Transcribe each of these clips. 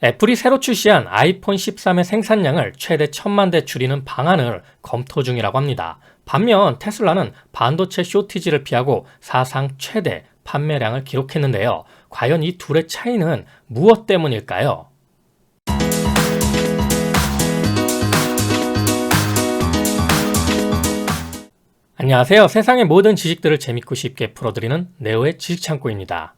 애플이 새로 출시한 아이폰 13의 생산량을 최대 1000만 대 줄이는 방안을 검토 중이라고 합니다. 반면 테슬라는 반도체 쇼티지를 피하고 사상 최대 판매량을 기록했는데요. 과연 이 둘의 차이는 무엇 때문일까요? 안녕하세요. 세상의 모든 지식들을 재밌고 쉽게 풀어드리는 네오의 지식창고입니다.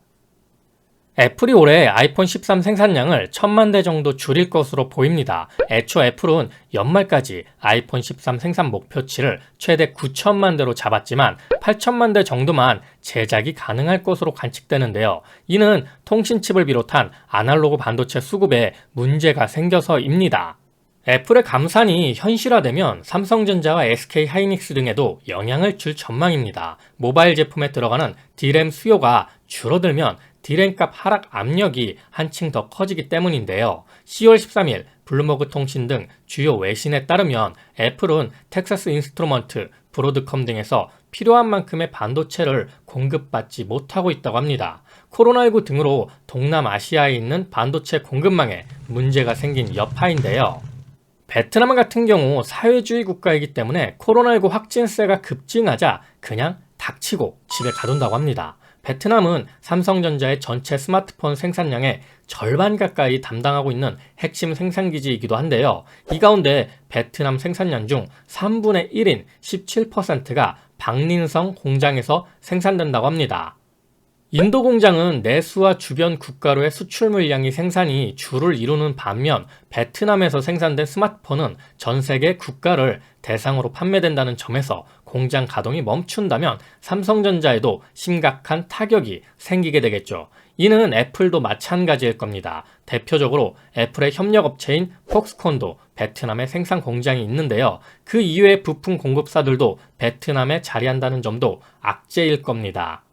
애플이 올해 아이폰 13 생산량을 1000만 대 정도 줄일 것으로 보입니다. 애초 애플은 연말까지 아이폰 13 생산 목표치를 최대 9천만 대로 잡았지만 8천만 대 정도만 제작이 가능할 것으로 관측되는데요. 이는 통신칩을 비롯한 아날로그 반도체 수급에 문제가 생겨서입니다. 애플의 감산이 현실화되면 삼성전자와 SK하이닉스 등에도 영향을 줄 전망입니다. 모바일 제품에 들어가는 D램 수요가 줄어들면 D램값 하락 압력이 한층 더 커지기 때문인데요. 10월 13일 블룸버그 통신 등 주요 외신에 따르면 애플은 텍사스 인스트루먼트, 브로드컴 등에서 필요한 만큼의 반도체를 공급받지 못하고 있다고 합니다. 코로나19 등으로 동남아시아에 있는 반도체 공급망에 문제가 생긴 여파인데요. 베트남 같은 경우 사회주의 국가이기 때문에 코로나19 확진세가 급증하자 그냥 닥치고 집에 가둔다고 합니다. 베트남은 삼성전자의 전체 스마트폰 생산량의 절반 가까이 담당하고 있는 핵심 생산기지이기도 한데요. 이 가운데 베트남 생산량 중 3분의 1인 17%가 박린성 공장에서 생산된다고 합니다. 인도 공장은 내수와 주변 국가로의 수출 물량이 생산이 주를 이루는 반면 베트남에서 생산된 스마트폰은 전 세계 국가를 대상으로 판매된다는 점에서 공장 가동이 멈춘다면 삼성전자에도 심각한 타격이 생기게 되겠죠. 이는 애플도 마찬가지일 겁니다. 대표적으로 애플의 협력업체인 폭스콘도 베트남에 생산 공장이 있는데요. 그 이외의 부품 공급사들도 베트남에 자리한다는 점도 악재일 겁니다.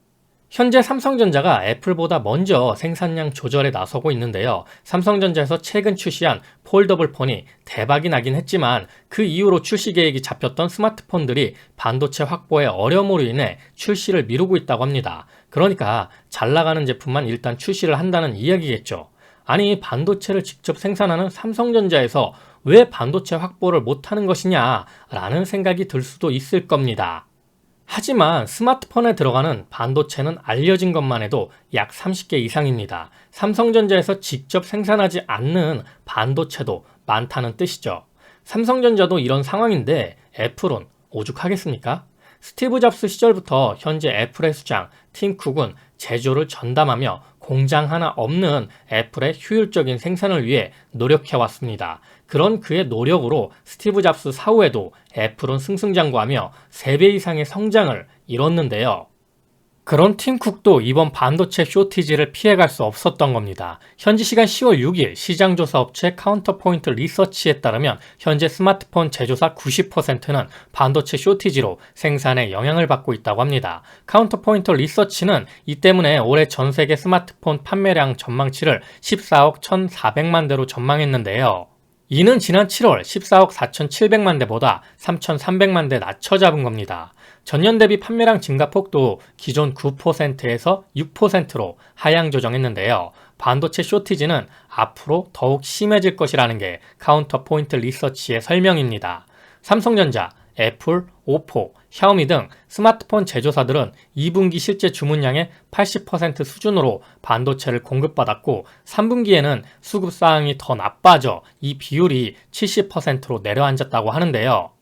현재 삼성전자가 애플보다 먼저 생산량 조절에 나서고 있는데요. 삼성전자에서 최근 출시한 폴더블 폰이 대박이 나긴 했지만 그 이후로 출시 계획이 잡혔던 스마트폰들이 반도체 확보의 어려움으로 인해 출시를 미루고 있다고 합니다. 그러니까 잘 나가는 제품만 일단 출시를 한다는 이야기겠죠. 아니, 반도체를 직접 생산하는 삼성전자에서 왜 반도체 확보를 못하는 것이냐라는 생각이 들 수도 있을 겁니다. 하지만 스마트폰에 들어가는 반도체는 알려진 것만 해도 약 30개 이상입니다. 삼성전자에서 직접 생산하지 않는 반도체도 많다는 뜻이죠. 삼성전자도 이런 상황인데 애플은 오죽하겠습니까? 스티브 잡스 시절부터 현재 애플의 수장 팀 쿡은 제조를 전담하며 공장 하나 없는 애플의 효율적인 생산을 위해 노력해왔습니다. 그런 그의 노력으로 스티브 잡스 사후에도 애플은 승승장구하며 3배 이상의 성장을 이뤘는데요. 그런 팀 쿡도 이번 반도체 쇼티지를 피해갈 수 없었던 겁니다. 현지 시간 10월 6일 시장조사 업체 카운터포인트 리서치에 따르면 현재 스마트폰 제조사 90%는 반도체 쇼티지로 생산에 영향을 받고 있다고 합니다. 카운터포인트 리서치는 이 때문에 올해 전 세계 스마트폰 판매량 전망치를 14억 1,400만 대로 전망했는데요. 이는 지난 7월 14억 4,700만 대보다 3,300만 대 낮춰 잡은 겁니다. 전년 대비 판매량 증가폭도 기존 9%에서 6%로 하향 조정했는데요. 반도체 쇼티지는 앞으로 더욱 심해질 것이라는 게 카운터포인트 리서치의 설명입니다. 삼성전자, 애플, 오포, 샤오미 등 스마트폰 제조사들은 2분기 실제 주문량의 80% 수준으로 반도체를 공급받았고 3분기에는 수급 사항이 더 나빠져 이 비율이 70%로 내려앉았다고 하는데요.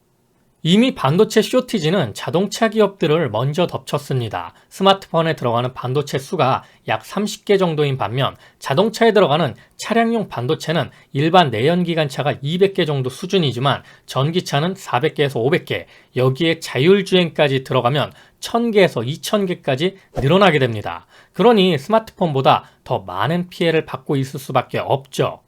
이미 반도체 쇼티지는 자동차 기업들을 먼저 덮쳤습니다. 스마트폰에 들어가는 반도체 수가 약 30개 정도인 반면 자동차에 들어가는 차량용 반도체는 일반 내연기관차가 200개 정도 수준이지만 전기차는 400개에서 500개, 여기에 자율주행까지 들어가면 1000개에서 2000개까지 늘어나게 됩니다. 그러니 스마트폰보다 더 많은 피해를 받고 있을 수밖에 없죠.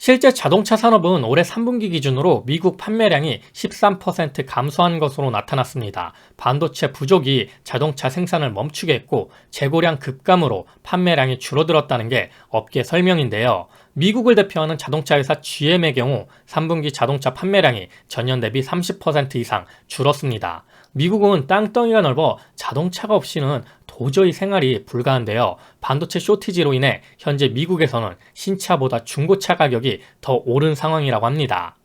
실제 자동차 산업은 올해 3분기 기준으로 미국 판매량이 13% 감소한 것으로 나타났습니다. 반도체 부족이 자동차 생산을 멈추게 했고 재고량 급감으로 판매량이 줄어들었다는 게 업계 설명인데요. 미국을 대표하는 자동차 회사 GM의 경우 3분기 자동차 판매량이 전년 대비 30% 이상 줄었습니다. 미국은 땅덩이가 넓어 자동차가 없이는 도저히 생활이 불가한데요. 반도체 쇼티지로 인해 현재 미국에서는 신차보다 중고차 가격이 더 오른 상황이라고 합니다.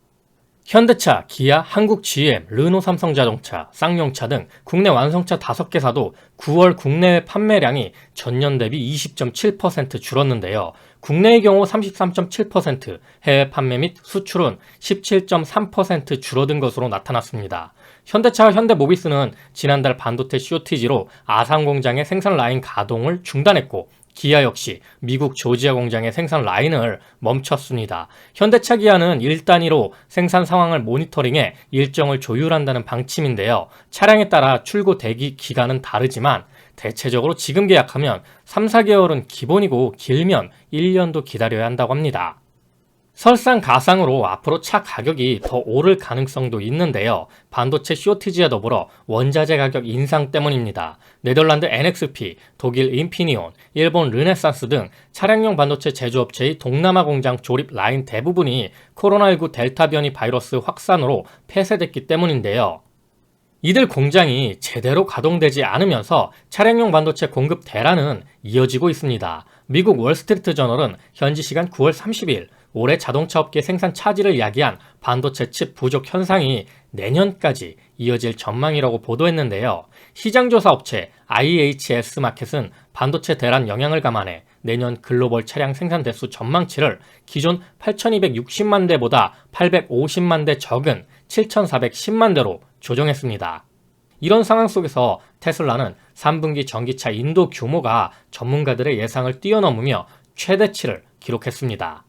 현대차, 기아, 한국 GM, 르노 삼성자동차, 쌍용차 등 국내 완성차 5개사도 9월 국내외 판매량이 전년 대비 20.7% 줄었는데요. 국내의 경우 33.7%, 해외 판매 및 수출은 17.3% 줄어든 것으로 나타났습니다. 현대차와 현대모비스는 지난달 반도체 쇼티지로 아산 공장의 생산 라인 가동을 중단했고, 기아 역시 미국 조지아 공장의 생산 라인을 멈췄습니다. 현대차 기아는 1단위로 생산 상황을 모니터링해 일정을 조율한다는 방침인데요. 차량에 따라 출고 대기 기간은 다르지만 대체적으로 지금 계약하면 3, 4개월은 기본이고 길면 1년도 기다려야 한다고 합니다. 설상가상으로 앞으로 차 가격이 더 오를 가능성도 있는데요. 반도체 쇼티지와 더불어 원자재 가격 인상 때문입니다. 네덜란드 NXP, 독일 인피니온, 일본 르네상스 등 차량용 반도체 제조업체의 동남아 공장 조립 라인 대부분이 코로나19 델타 변이 바이러스 확산으로 폐쇄됐기 때문인데요. 이들 공장이 제대로 가동되지 않으면서 차량용 반도체 공급 대란은 이어지고 있습니다. 미국 월스트리트 저널은 현지 시간 9월 30일 올해 자동차 업계 생산 차질을 야기한 반도체 칩 부족 현상이 내년까지 이어질 전망이라고 보도했는데요. 시장조사 업체 IHS 마켓은 반도체 대란 영향을 감안해 내년 글로벌 차량 생산 대수 전망치를 기존 8,260만 대보다 850만 대 적은 7,410만 대로 조정했습니다. 이런 상황 속에서 테슬라는 3분기 전기차 인도 규모가 전문가들의 예상을 뛰어넘으며 최대치를 기록했습니다.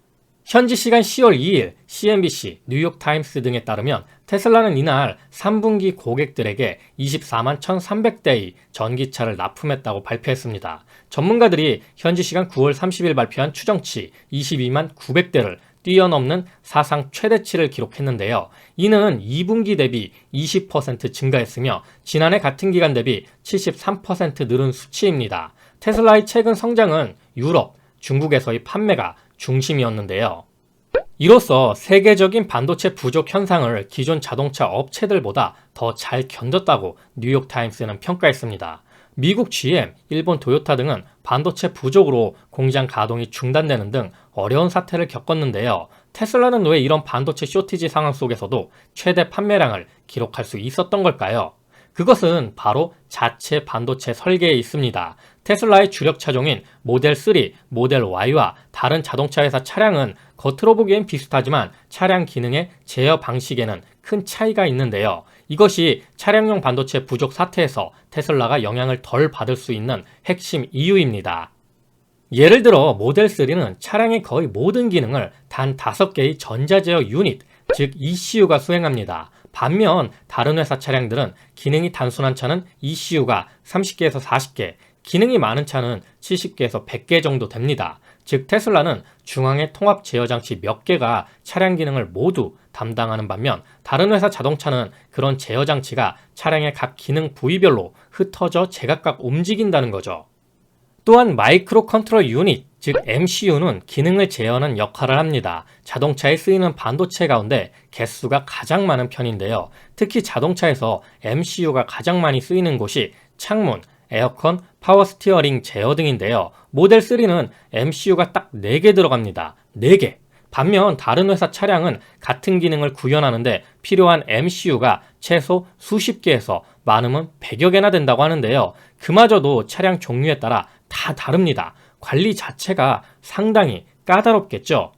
현지 시간 10월 2일 CNBC, 뉴욕타임스 등에 따르면 테슬라는 이날 3분기 고객들에게 24만 1,300대의 전기차를 납품했다고 발표했습니다. 전문가들이 현지 시간 9월 30일 발표한 추정치 22만 900대를 뛰어넘는 사상 최대치를 기록했는데요. 이는 2분기 대비 20% 증가했으며 지난해 같은 기간 대비 73% 늘은 수치입니다. 테슬라의 최근 성장은 유럽, 중국에서의 판매가 중심이었는데요. 이로써 세계적인 반도체 부족 현상을 기존 자동차 업체들보다 더 잘 견뎠다고 뉴욕타임스는 평가했습니다. 미국 GM, 일본 토요타 등은 반도체 부족으로 공장 가동이 중단되는 등 어려운 사태를 겪었는데요. 테슬라는 왜 이런 반도체 쇼티지 상황 속에서도 최대 판매량을 기록할 수 있었던 걸까요? 그것은 바로 자체 반도체 설계에 있습니다. 테슬라의 주력 차종인 모델 3, 모델 Y와 다른 자동차 회사 차량은 겉으로 보기엔 비슷하지만 차량 기능의 제어 방식에는 큰 차이가 있는데요. 이것이 차량용 반도체 부족 사태에서 테슬라가 영향을 덜 받을 수 있는 핵심 이유입니다. 예를 들어 모델 3는 차량의 거의 모든 기능을 단 5개의 전자제어 유닛, 즉 ECU가 수행합니다. 반면 다른 회사 차량들은 기능이 단순한 차는 ECU가 30개에서 40개, 기능이 많은 차는 70개에서 100개 정도 됩니다. 즉 테슬라는 중앙의 통합 제어 장치 몇 개가 차량 기능을 모두 담당하는 반면 다른 회사 자동차는 그런 제어 장치가 차량의 각 기능 부위별로 흩어져 제각각 움직인다는 거죠. 또한 마이크로 컨트롤 유닛, 즉 MCU는 기능을 제어하는 역할을 합니다. 자동차에 쓰이는 반도체 가운데 개수가 가장 많은 편인데요. 특히 자동차에서 MCU가 가장 많이 쓰이는 곳이 창문, 에어컨, 파워 스티어링 제어 등인데요. 모델 3는 MCU가 딱 4개 들어갑니다. 4개. 반면 다른 회사 차량은 같은 기능을 구현하는데 필요한 MCU가 최소 수십 개에서 많으면 100여 개나 된다고 하는데요. 그마저도 차량 종류에 따라 다 다릅니다. 관리 자체가 상당히 까다롭겠죠.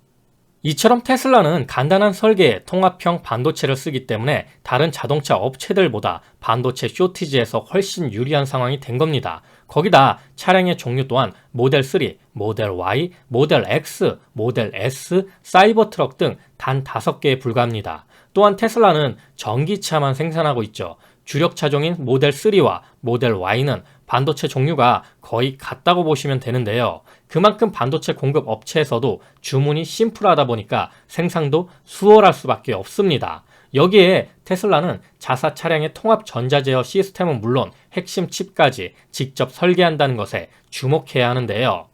이처럼 테슬라는 간단한 설계의 통합형 반도체를 쓰기 때문에 다른 자동차 업체들보다 반도체 쇼티지에서 훨씬 유리한 상황이 된 겁니다. 거기다 차량의 종류 또한 모델 3, 모델 Y, 모델 X, 모델 S, 사이버 트럭 등 단 5개에 불과합니다. 또한 테슬라는 전기차만 생산하고 있죠. 주력 차종인 모델 3와 모델 Y는 반도체 종류가 거의 같다고 보시면 되는데요. 그만큼 반도체 공급 업체에서도 주문이 심플하다 보니까 생산도 수월할 수밖에 없습니다. 여기에 테슬라는 자사 차량의 통합 전자제어 시스템은 물론 핵심 칩까지 직접 설계한다는 것에 주목해야 하는데요.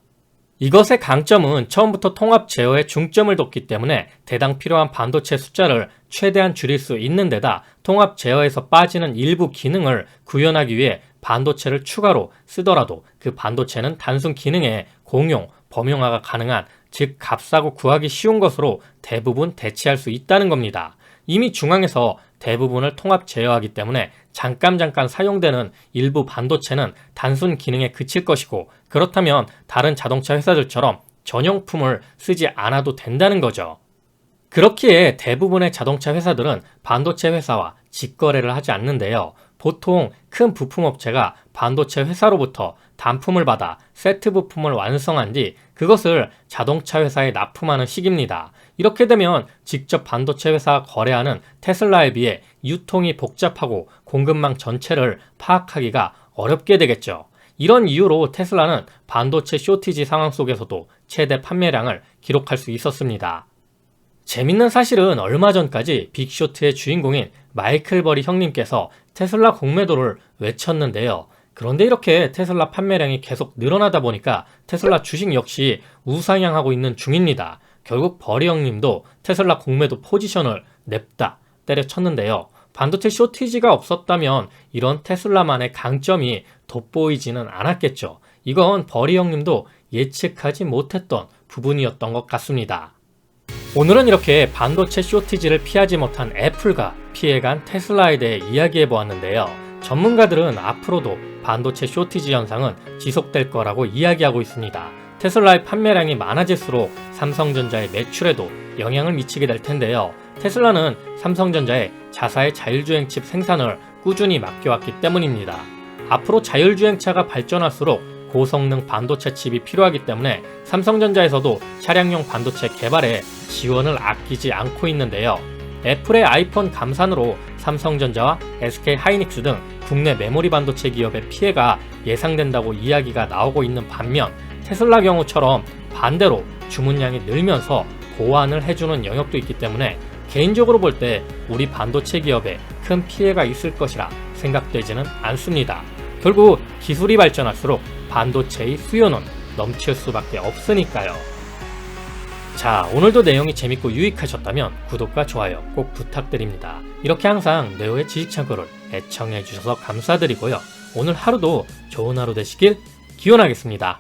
이것의 강점은 처음부터 통합 제어에 중점을 뒀기 때문에 대당 필요한 반도체 숫자를 최대한 줄일 수 있는 데다 통합 제어에서 빠지는 일부 기능을 구현하기 위해 반도체를 추가로 쓰더라도 그 반도체는 단순 기능의 공용, 범용화가 가능한, 즉 값싸고 구하기 쉬운 것으로 대부분 대체할 수 있다는 겁니다. 이미 중앙에서 대부분을 통합 제어하기 때문에 잠깐 사용되는 일부 반도체는 단순 기능에 그칠 것이고, 그렇다면 다른 자동차 회사들처럼 전용품을 쓰지 않아도 된다는 거죠. 그렇기에 대부분의 자동차 회사들은 반도체 회사와 직거래를 하지 않는데요. 보통 큰 부품업체가 반도체 회사로부터 단품을 받아 세트 부품을 완성한 뒤 그것을 자동차 회사에 납품하는 식입니다. 이렇게 되면 직접 반도체 회사와 거래하는 테슬라에 비해 유통이 복잡하고 공급망 전체를 파악하기가 어렵게 되겠죠. 이런 이유로 테슬라는 반도체 쇼티지 상황 속에서도 최대 판매량을 기록할 수 있었습니다. 재밌는 사실은 얼마 전까지 빅쇼트의 주인공인 마이클 버리 형님께서 테슬라 공매도를 외쳤는데요. 그런데 이렇게 테슬라 판매량이 계속 늘어나다 보니까 테슬라 주식 역시 우상향하고 있는 중입니다. 결국 버리 형님도 테슬라 공매도 포지션을 냅다 때려쳤는데요. 반도체 쇼티지가 없었다면 이런 테슬라만의 강점이 돋보이지는 않았겠죠. 이건 버리 형님도 예측하지 못했던 부분이었던 것 같습니다. 오늘은 이렇게 반도체 쇼티지를 피하지 못한 애플과 피해간 테슬라에 대해 이야기해 보았는데요. 전문가들은 앞으로도 반도체 쇼티지 현상은 지속될 거라고 이야기하고 있습니다. 테슬라의 판매량이 많아질수록 삼성전자의 매출에도 영향을 미치게 될 텐데요. 테슬라는 삼성전자에 자사의 자율주행 칩 생산을 꾸준히 맡겨왔기 때문입니다. 앞으로 자율주행차가 발전할수록 고성능 반도체 칩이 필요하기 때문에 삼성전자에서도 차량용 반도체 개발에 지원을 아끼지 않고 있는데요. 애플의 아이폰 감산으로 삼성전자와 SK하이닉스 등 국내 메모리 반도체 기업의 피해가 예상된다고 이야기가 나오고 있는 반면, 테슬라 경우처럼 반대로 주문량이 늘면서 보완을 해주는 영역도 있기 때문에 개인적으로 볼 때 우리 반도체 기업에 큰 피해가 있을 것이라 생각되지는 않습니다. 결국 기술이 발전할수록 반도체의 수요는 넘칠 수밖에 없으니까요. 자, 오늘도 내용이 재밌고 유익하셨다면 구독과 좋아요 꼭 부탁드립니다. 이렇게 항상 네오의 지식창고를 애청해주셔서 감사드리고요. 오늘 하루도 좋은 하루 되시길 기원하겠습니다.